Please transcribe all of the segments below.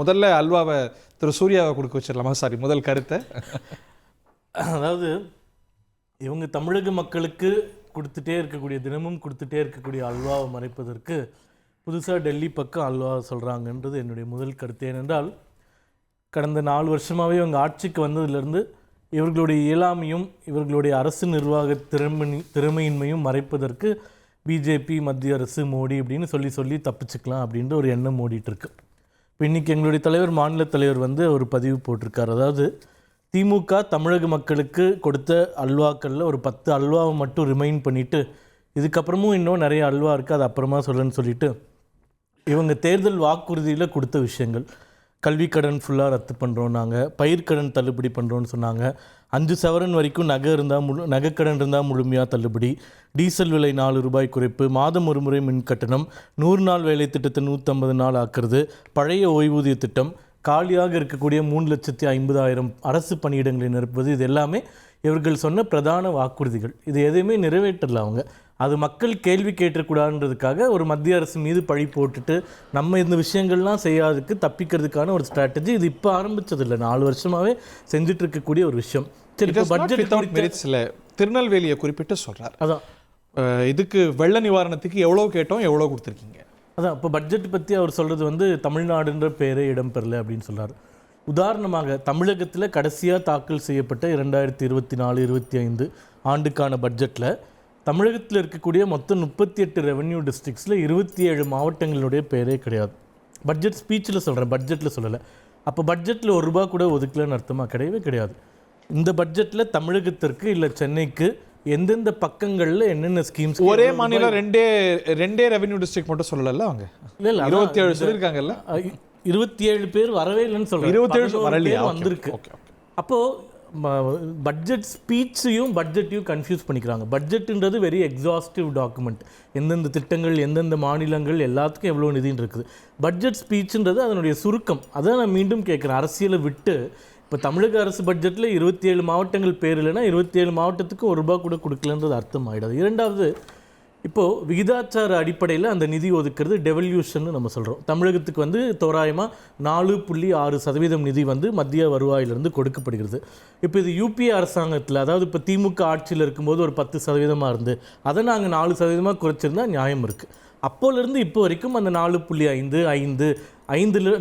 முதல்ல அல்வாவை திரு சூர்யாவை கொடுக்க வச்சிடலாமா? சாரி, முதல் கருத்தை. அதாவது இவங்க தமிழக மக்களுக்கு கொடுத்துட்டே இருக்கக்கூடிய, தினமும் கொடுத்துட்டே இருக்கக்கூடிய அல்வாவை மறைப்பதற்கு புதுசாக டெல்லி பக்கம் அல்வா சொல்கிறாங்கன்றது என்னுடைய முதல் கருத்து. ஏனென்றால் கடந்த 4 வருஷமாகவே இவங்க ஆட்சிக்கு வந்ததுலேருந்து இவர்களுடைய இயலாமையும் இவர்களுடைய அரசு நிர்வாக திறமையின்மையும் மறைப்பதற்கு பிஜேபி, மத்திய அரசு, மோடி அப்படின்னு சொல்லி தப்பிச்சுக்கலாம் அப்படின்ற ஒரு எண்ணம் ஓடிட்டுருக்கு. இப்போ இன்றைக்கி எங்களுடைய தலைவர், மாநில தலைவர் ஒரு பதிவு போட்டிருக்கார். அதாவது திமுக தமிழக மக்களுக்கு கொடுத்த அல்வாக்களில் ஒரு 10 அல்வாவை மட்டும் ரிமைண்ட் பண்ணிவிட்டு இதுக்கப்புறமும் இன்னும் நிறைய அல்வா இருக்குது, அது அப்புறமா சொல்லுன்னு சொல்லிவிட்டு இவங்க தேர்தல் வாக்குறுதியில் கொடுத்த விஷயங்கள், கல்விக்கடன் ஃபுல்லாக ரத்து பண்ணுறோம், நாங்கள் பயிர்க்கடன் தள்ளுபடி பண்ணுறோன்னு சொன்னாங்க, 5 சவரன் வரைக்கும் நகைக்கடன் இருந்தால் முழுமையாக தள்ளுபடி, டீசல் விலை 4 ரூபாய் குறைப்பு, மாதம் ஒரு முறை மின் கட்டணம், 100 நாள் வேலை திட்டத்தை 150 நாள் ஆக்குறது, பழைய ஓய்வூதிய திட்டம், காலியாக இருக்கக்கூடிய 3,50,000 அரசு பணியிடங்களை நிரப்புவது, இது எல்லாமே இவர்கள் சொன்ன பிரதான வாக்குறுதிகள். இது எதையுமே நிறைவேற்றல அவங்க. அது மக்கள் கேள்வி கேட்டக்கூடாதுன்றதுக்காக ஒரு மத்திய அரசு மீது பழி போட்டுட்டு நம்ம இந்த விஷயங்கள்லாம் செய்யாததுக்கு தப்பிக்கிறதுக்கான ஒரு ஸ்ட்ராட்டஜி. இது இப்போ ஆரம்பித்ததில்லை, 4 வருஷமாகவே செஞ்சுட்டு இருக்கக்கூடிய ஒரு விஷயம். சரி, இப்போ பட்ஜெட் திருநெல்வேலியை குறிப்பிட்டு சொல்கிறார். அதான் இதுக்கு வெள்ள நிவாரணத்துக்கு எவ்வளோ கேட்டோம், எவ்வளோ கொடுத்துருக்கீங்க? அதான் இப்போ பட்ஜெட் பற்றி அவர் சொல்கிறது தமிழ்நாடுன்ற பேரே இடம்பெறலை அப்படின்னு சொல்கிறார். உதாரணமாக தமிழகத்தில் கடைசியாக தாக்கல் செய்யப்பட்ட 2024-25 ஆண்டுக்கான பட்ஜெட்டில் தமிழகத்தில் இருக்கக்கூடிய மொத்தம் 38 ரெவென்யூ டிஸ்ட்ரிக்ஸில் 27 மாவட்டங்களுடைய பேரே கிடையாது. பட்ஜெட் ஸ்பீச்சில் சொல்கிறேன், பட்ஜெட்டில் சொல்லலை. அப்போ பட்ஜெட்டில் ₹1 கூட ஒதுக்கலன்னு அர்த்தமாக? கிடையவே கிடையாது. இந்த பட்ஜெட்டில் தமிழகத்திற்கு இல்லை சென்னைக்கு எந்தெந்த பக்கங்களில் என்னென்ன ஸ்கீம்ஸ், ஒரே மாநிலம் ரெண்டே ரெவென்யூ டிஸ்ட்ரிக்ட் மட்டும் சொல்லல அவங்க. இல்லை 27 சொல்லியிருக்காங்கல்ல, 27 பேர் வரவே இல்லைன்னு சொல்கிறேன். 27 வந்திருக்கு. அப்போது பட்ஜெட் ஸ்பீச்சையும் பட்ஜெட்டையும் கன்ஃபியூஸ் பண்ணிக்கிறாங்க. பட்ஜெட்டுன்றது வெரி எக்ஸாஸ்டிவ் டாக்குமெண்ட், எந்தெந்த திட்டங்கள், எந்தெந்த மாநிலங்கள், எல்லாத்துக்கும் எவ்வளோ நிதின்னு இருக்குது. பட்ஜெட் ஸ்பீச்சுன்றது அதனுடைய சுருக்கம். அதை நான் மீண்டும் கேட்குறேன், அரசியலை விட்டு இப்போ தமிழக அரசு பட்ஜெட்டில் 27 மாவட்டங்கள் பேர் இல்லைன்னா 27 மாவட்டத்துக்கு ₹1 கூட கொடுக்கலன்றது அர்த்தம் ஆகிடாது. இரண்டாவது, இப்போது விகிதாச்சார அடிப்படையில் அந்த நிதி ஒதுக்கிறது டெவல்யூஷன் நம்ம சொல்கிறோம். தமிழகத்துக்கு தோராயமாக 4.6% நிதி மத்திய வருவாயிலிருந்து கொடுக்கப்படுகிறது. இப்போ இது யூபிஏ அரசாங்கத்தில், அதாவது இப்போ திமுக ஆட்சியில் இருக்கும்போது ஒரு 10% இருந்து அதை நாங்கள் 4% குறைச்சிருந்தா நியாயம் இருக்குது. அப்போலேருந்து இப்போ வரைக்கும் அந்த 4.5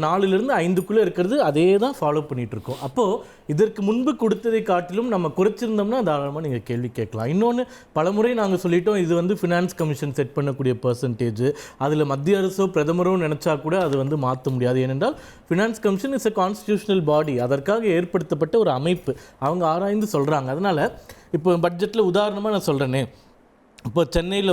4லேருந்து 5க்குள்ளே இருக்கிறது அதே தான் ஃபாலோ பண்ணிகிட்ருக்கோம். அப்போது இதற்கு முன்பு கொடுத்ததை காட்டிலும் நம்ம குறைச்சிருந்தோம்னா தாராளமாக நீங்கள் கேள்வி கேட்கலாம். இன்னொன்று, பலமுறை நாங்கள் சொல்லிட்டோம், இது ஃபினான்ஸ் கமிஷன் செட் பண்ணக்கூடிய பர்சன்டேஜ், அதில் மத்திய அரசோ பிரதமரோ நினச்சா கூட அது மாற்ற முடியாது. ஏனென்றால் finance commission is a constitutional பாடி, அதற்காக ஏற்படுத்தப்பட்ட ஒரு அமைப்பு. அவங்க ஆராய்ந்து சொல்கிறாங்க. அதனால் இப்போ பட்ஜெட்டில் உதாரணமாக நான் சொல்கிறேனே, இப்போ சென்னையில்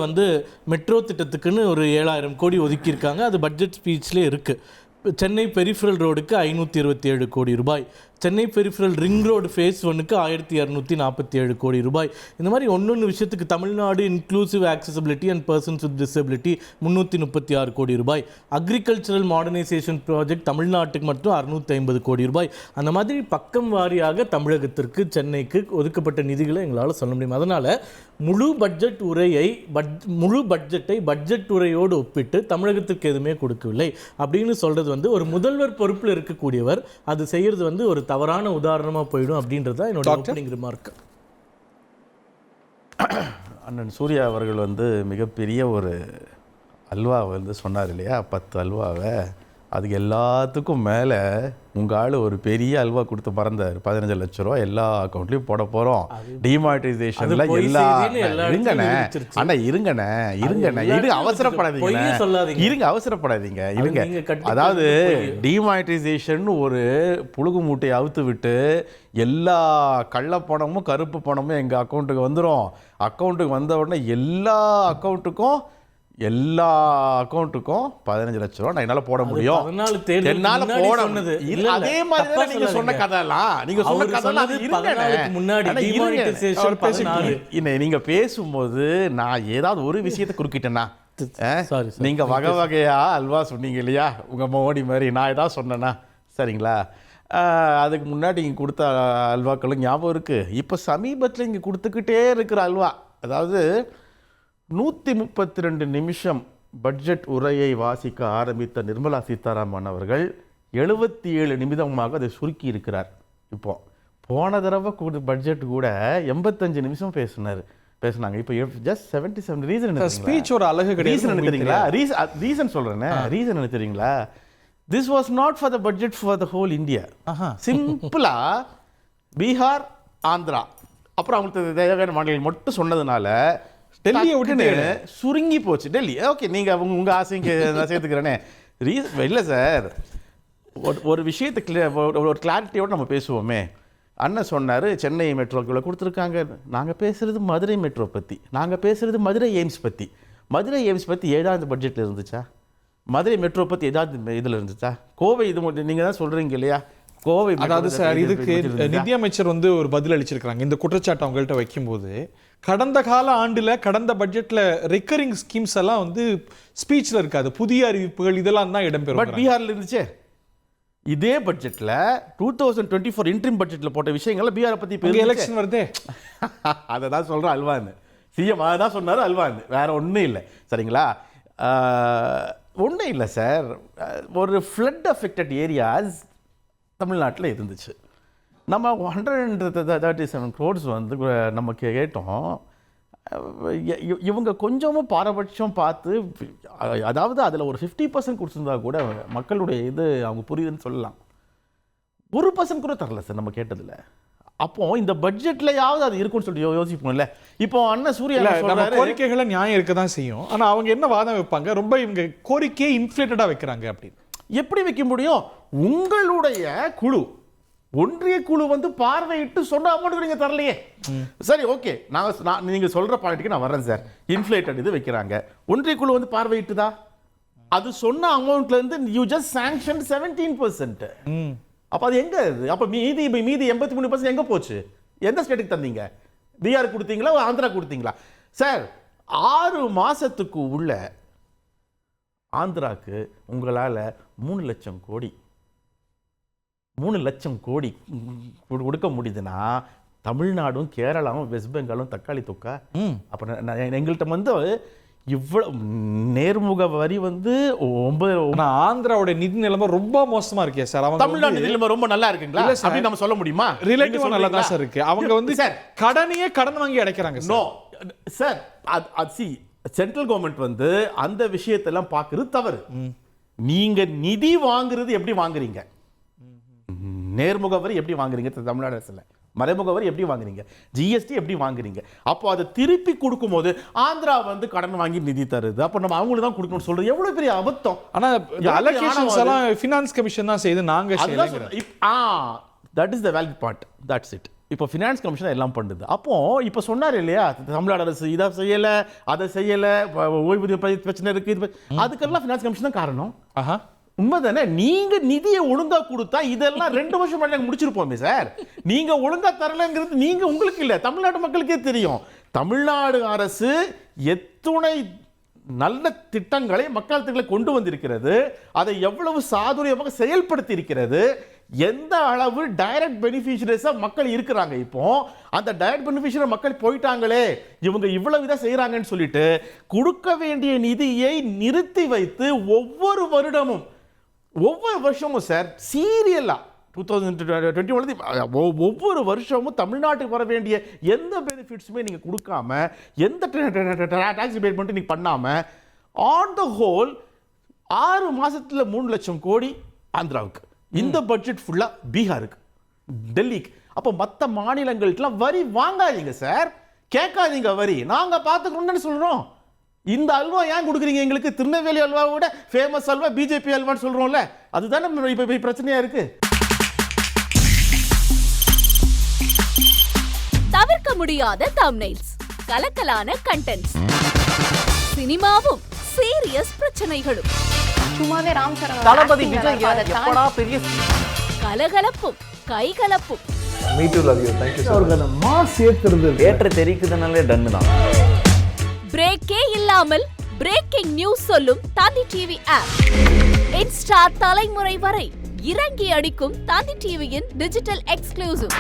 மெட்ரோ திட்டத்துக்குன்னு ஒரு 7,000 கோடி ஒதுக்கியிருக்காங்க. அது பட்ஜெட் ஸ்பீச்லேயே இருக்குது. சென்னை பெரிஃபரல் ரோடுக்கு 527 கோடி ரூபாய், Chennai peripheral ring road phase 1க்கு 1247 கோடி ரூபாய். இந்த மாதிரி ஒன்று விஷயத்துக்கு Tamil Nadu inclusive accessibility and persons with disability 336 crore ரூபாய், அக்ரிகல்ச்சரல் மாடர்னைசேஷன் ப்ராஜெக்ட் தமிழ்நாட்டுக்கு மட்டும் 650 கோடி ரூபாய். அந்த மாதிரி பக்கம் வாரியாக தமிழகத்திற்கு, சென்னைக்கு ஒதுக்கப்பட்ட நிதிகளை எங்களால் சொல்ல முடியும். அதனால் முழு பட்ஜெட்டை பட்ஜெட் உரையோடு ஒப்பிட்டு தமிழகத்திற்கு எதுவுமே கொடுக்கவில்லை அப்படின்னு சொல்கிறது ஒரு முதல்வர் பொறுப்பில் இருக்கக்கூடியவர் அது செய்கிறது ஒரு தவறான உதாரணமாக போயிடும் அப்படின்றது தான் என்னோட ஓப்பனிங் ரிமார்க். அண்ணன் சூர்யா அவர்கள் மிகப்பெரிய ஒரு அல்வா சொன்னார் இல்லையா, 10 அல்வாவை. அதுக்கு எல்லாத்துக்கும் மேலே உங்கள் ஆள் ஒரு பெரிய அல்வா கொடுத்து மறந்தார். 15 லட்ச ரூபா எல்லா அக்கௌண்ட்லையும் போட போகிறோம், டிமானிட்டைசேஷனில் இருங்கண்ணே அவசரப்படாதீங்க. அதாவது டிமானிட்டைசேஷன் ஒரு புழுகு மூட்டையை அவுத்து விட்டு எல்லா கள்ள பணமும் கருப்பு பணமும் எங்கள் அக்கௌண்ட்டுக்கு வந்துடும். அக்கௌண்ட்டுக்கு வந்த உடனே எல்லா அக்கௌண்ட்டுக்கும் 15 லட்ச ரூபா என்னால போட முடியும். அதே மாதிரி நீங்க சொன்ன கதையெல்லாம் நீங்க பேசும்போது நான் ஏதாவது ஒரு விஷயத்தை குறுக்கிட்டேன்னா, நீங்க வகை வகையா அல்வா சொன்னீங்க இல்லையா, உங்க மோடி மாதிரி நான் ஏதாவது சொன்னேன்னா சரிங்களா, அதுக்கு முன்னாடி இங்கே கொடுத்த அல்வாக்களும் ஞாபகம் இருக்குது. இப்போ சமீபத்தில் இங்கே கொடுத்துக்கிட்டே இருக்கிற அல்வா, அதாவது 132 நிமிஷம் பட்ஜெட் உரையை வாசிக்க ஆரம்பித்த நிர்மலா சீதாராமன் அவர்கள் 77 நிமிடமாக அதை சுருக்கி இருக்கிறார். இப்போ போன தடவை பட்ஜெட் கூட 85 நிமிஷம் பேசினாங்க. இப்போ ஜஸ்ட் 77. ரீசன் ஸ்பீச் ஒரு அழகு கிடையாது. ரீசன் என்ன தெரியுங்களா? ரீசன் சொல்றேனே, ரீசன் என்ன தெரியுங்களா? This was not for the budget for the whole India. சிம்பிளா பீகார், ஆந்திரா, அப்புறம் அவங்களுக்கு தேவையான மாநிலங்கள் மட்டும் சொன்னதுனால டெல்லியை விட்டு சுருங்கி போச்சு. டெல்லி ஓகே, நீங்க உங்க ஆசைக்கு நான் சேர்த்துக்கிறேனே. இல்லை சார், ஒரு விஷயத்தை ஒரு கிளாரிட்டியோடு நம்ம பேசுவோமே. அண்ணன் சொன்னார் சென்னை மெட்ரோக்குள்ளே கொடுத்துருக்காங்க. நாங்கள் பேசுகிறது மதுரை மெட்ரோ பற்றி, நாங்கள் பேசுகிறது மதுரை எய்ம்ஸ் பற்றி. மதுரை எய்ம்ஸ் பற்றி ஏதாவது பட்ஜெட்டில் இருந்துச்சா? மதுரை மெட்ரோ பற்றி ஏதாவது இதில் இருந்துச்சா? கோவை இது நீங்கள் தான் சொல்கிறீங்க இல்லையா? கோவை, அதாவது சார் இதுக்கு நிதியமைச்சர் வந்து ஒரு பதில் அளிச்சிருக்காங்க. இந்த குற்றச்சாட்டை அவங்கள்ட்ட வைக்கும்போது கடந்த கால ஆண்டில் கடந்த பட்ஜெட்டில் ரெக்கரிங் ஸ்கீம்ஸ் எல்லாம் வந்து ஸ்பீச்சில் இருக்காது, புதிய அறிவிப்புகள் இதெல்லாம் தான் இடம்பெறும். பட் பீகாரில் இருந்துச்சே. இதே பட்ஜெட்டில் 2024 இன்ட்ரிம் பட்ஜெட்டில் போட்ட விஷயங்கள் பீகாரை பற்றி இப்போ எலெக்ஷன் வருதே. அதை தான் சொல்கிறேன் அல்வான்னு. சிஎம் அதை தான் சொன்னார் அல்வான்னு, வேற ஒன்றும் இல்லை. சரிங்களா? ஒன்றும் இல்லை சார். ஒரு ஃப்ளட் அஃபெக்டட் ஏரியாஸ் தமிழ்நாட்டில் இருந்துச்சு. நம்ம 137 crores வந்து நம்ம கேட்டோம். இவங்க கொஞ்சமும் பாரபட்சம் பார்த்து, அதாவது அதில் ஒரு 50% கொடுத்துருந்தா கூட மக்களுடைய இது அவங்க புரியுதுன்னு சொல்லலாம். 1% கூட தரல சார் நம்ம கேட்டதில். அப்போ இந்த பட்ஜெட்லயாவது அது இருக்கும்னு சொல்லிட்டு யோசிப்போம்ல. இப்போ அண்ணன் சூர்யா கோரிக்கைகளை நியாயம் இருக்க தான் செய்யும். ஆனால் அவங்க என்ன வாதம் வைப்பாங்க, ரொம்ப இவங்க கோரிக்கையை இன்ஃப்ளேட்டடாக வைக்கிறாங்க அப்படின்னு. எப்படி வைக்க முடியும்? உங்களுடைய குழு, ஒன்றிய குழு வந்து பார்வையிட்டு சொன்ன அமௌண்ட் நீங்க தரலையே. சரி ஓகே, நீங்க சொல்ற பாயிண்ட்டுக்கு நான் வரேன் சார். இன்ஃப்ளேட்டட் இது வைக்கிறாங்க, ஒன்றிய குழு வந்து பார்வையிட்டுதா? அது சொன்ன அமௌண்ட்ல இருந்து யூ ஜஸ்ட் சாங்ஷன் 17%. அப்ப அது எங்க இது? அப்ப மீதி 83% எங்க போச்சு? எந்த ஸ்டேட்டுக்கு தந்தீங்க? பீகார் கொடுத்தீங்களா, ஆந்திரா கொடுத்தீங்களா? சார் 6 மாசத்துக்கு உள்ள ஆந்திராக்கு உங்களால 3 லட்சம் கோடி கொடுக்க முடியுதுன்னா, தமிழ்நாடும் கேரளாவும் வெஸ்ட் பெங்காலும் தக்காளி தொக்கா? அப்ப எங்கள்கிட்ட வந்து இவ்வளவு நேர்முக வரி வந்து 9. ஆந்திராவோட நிதி நிலைமை ரொம்ப மோசமா இருக்கே சார். அவங்க தமிழ்நாடு நிதி நிலைமை ரொம்ப நல்லா இருக்குங்களா அப்படி நம்ம சொல்ல முடியுமா? ரிலேட்டிவா நல்லா தான் சார் இருக்கு. அவங்க வந்து சார் கடன் வாங்கி அடைக்கிறாங்க. நோ சார், சென்ட்ரல் கவர்மெண்ட் வந்து அந்த விஷயத்தெல்லாம் பார்க்கறது தவறு. நீங்க நிதி வாங்குறது எப்படி வாங்குறீங்க? நேர்முக வரி எப்படி வாங்குறீங்க தமிழ்நாடு அரசுல? மறைமுக வரி எப்படி வாங்குறீங்க? ஜிஎஸ்டி எப்படி வாங்குறீங்க? அப்போ அதை திருப்பி கொடுக்கும்போது ஆந்திரா வந்து கடன் வாங்கி நிதி தருது, அப்போ நம்ம அவங்களுக்கு தான் கொடுக்கணும்னு சொல்றது எவ்வளவு பெரிய அபத்தம். ஆனா அலோகேஷன்ஸ் எல்லாம் ஃபினான்ஸ் கமிஷன் தான் செய்து, நாங்க that is the valid part, that's it. இப்போ ஃபினான்ஸ் கமிஷன் எல்லாம் பண்ணுது. அப்போ இப்போ சொன்னார் இல்லையா, தமிழ்நாடு அரசு இதை செய்யலை, அதை செய்யலை, ஓய்வூதிய பிரச்சனை இருக்கு, அதுக்கெல்லாம் ஃபினான்ஸ் கமிஷன் தான் காரணம். உண்மைதானே? நீங்க நிதியை ஒழுங்கா கொடுத்தா இதெல்லாம் 2 வருஷம் முன்னாடி முடிச்சிருப்போமே சார். நீங்க ஒழுங்கா தரலங்கிறது நீங்க உங்களுக்கு இல்ல, தமிழ்நாட்டு மக்களுக்கே தெரியும். தமிழ்நாடு அரசு எத்துணை நல்ல திட்டங்களை மக்கள் திட்டங்களை கொண்டு வந்திருக்கிறது, அதை எவ்வளவு சாதுரியமாக செயல்படுத்தி இருக்கிறது, எந்த அளவு டைரக்ட் பெனிஃபிஷியரிஸா மக்கள் இருக்கிறாங்க. இப்போ அந்த டைரக்ட் பெனிஃபிஷியரி மக்கள் போயிட்டாங்களே, இவங்க இவ்வளவு இதை செய்யறாங்கன்னு சொல்லிட்டு கொடுக்க வேண்டிய நிதியை நிறுத்தி வைத்து ஒவ்வொரு வருஷமும் சார் சீரியலா 2021 ஒவ்வொரு வருஷமும் தமிழ்நாட்டுக்கு வர வேண்டிய எந்த பெனிஃபிட்ஸுமே நீங்க கொடுக்காம, எந்த டாக்ஸ் ரிபேட்மெண்ட் நீங்க பண்ணாம, ஆன் த ஹோல் 6 மாசத்துல 3 லட்சம் கோடி ஆந்திராவுக்கு, இந்த பட்ஜெட் ஃபுல்லா பீகாருக்கு, டெல்லிக்கு. அப்போ மற்ற மாநிலங்களுக்கெல்லாம் வரி வாங்காதீங்க சார், கேட்காதீங்க வரி, நாங்க பார்த்துக்கணும்னு சொல்றோம். இந்த அல்வா ஏன் கொடுக்குறீங்க எங்களுக்கு? திருநெல்வேலி அல்வாவோட ஃபேமஸ் அல்வா பிஜேபி அல்வான்னு சொல்றோம்ல, அதுதானே இப்ப பிரச்சனையா இருக்கு. தவிர்க்க முடியாத தம்ப்நெயில்ஸ், கலக்கலான கண்டென்ட்ஸ், சினிமாவும் சீரியஸ் பிரச்சனைகளும், சும்மாவே ராம்சரண் தளபதி விஜய் எப்படா பெரிய கலகலப்பும் கைகலப்பும். Me to love you, thank you. அவர்களை மாஸ் ஏத்துறது ஏற்ற தெரிக்குதுனாலே டன் தான். பிரேக்கே இல்லாமல் பிரேக்கிங் நியூஸ் சொல்லும் தந்தி டிவி ஆப். இன்ஸ்டா தலைமுறை வரை இறங்கி அடிக்கும் தந்தி டிவியின் டிஜிட்டல் எக்ஸ்க்ளூசிவ்.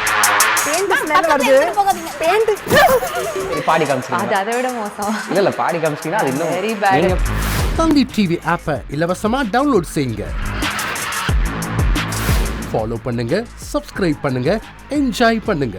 பாடி காமிச்சீங்க, அது அதை விட மோசம். இல்ல பாடி காமிச்சீங்கன்னா அது இன்னும் வெரி பேட். தந்தி டிவி ஆப்பை இலவசமா டவுன்லோட் செய்யுங்க. ஃபாலோ பண்ணுங்க, சப்ஸ்கிரைப் பண்ணுங்க, என்ஜாய் பண்ணுங்க.